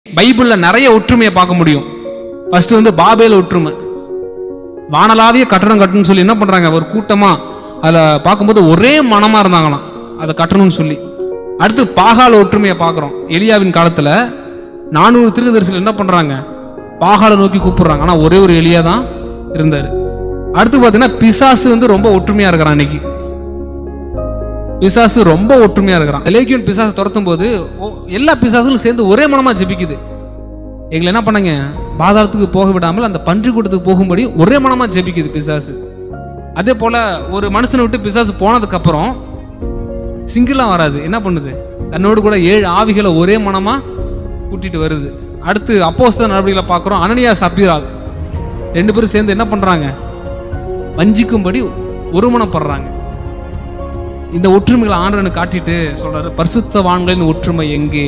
பைபிள்ல நிறைய ஒற்றுமையை பார்க்க முடியும். ஃபர்ஸ்ட் வந்து பாபேல் ஒற்றுமை, வானலாவிய கட்டணம் கட்டணும்னு சொல்லி என்ன பண்றாங்க, ஒரு கூட்டமா அதுல பார்க்கும்போது ஒரே மனமா இருந்தாங்களாம் அதை கட்டணும்னு சொல்லி. அடுத்து பாகால ஒற்றுமையை பார்க்கிறோம். எலியாவின் காலத்துல 400 தீர்க்கதரிசிகள் என்ன பண்றாங்க, பாகால நோக்கி கூப்பிடுறாங்க. ஆனா ஒரே ஒரு எலியா தான் இருந்தாரு. அடுத்து பாத்தீங்கன்னா பிசாசு வந்து ரொம்ப ஒற்றுமையா இருக்கிறான். இன்னைக்கு பிசாசு ரொம்ப ஒற்றுமையா இருக்கிறான். லேகியோன் பிசாசு துரத்தும் போது எல்லா பிசாசுகளும் சேர்ந்து ஒரே மனமா ஜெபிக்குது. எங்களை என்ன பண்ணாங்க, பாதாளத்துக்கு போக விடாமல் அந்த பன்றி கூட்டத்துக்கு போகும்படி ஒரே மனமா ஜெபிக்குது பிசாசு. அதே போல ஒரு மனுஷனை விட்டு பிசாசு போனதுக்கு அப்புறம் சிங்கிளா வராது, என்ன பண்ணுது, தன்னோடு கூட 7 ஆவிகளை ஒரே மனமா கூட்டிட்டு வருது. அடுத்து அப்போஸ்தலர் நடவடிக்கைகளை பார்க்கிறோம். அனனியா சப்பீரால் 2 பேரும் சேர்ந்து என்ன பண்றாங்க, வஞ்சிக்கும்படி ஒருமனப்படுறாங்க. இந்த ஒற்றுமைகளை ஆண்டவனுக்கு காட்டிட்டு சொல்றாரு, பரிசுத்தவான்களின் ஒற்றுமை எங்கே?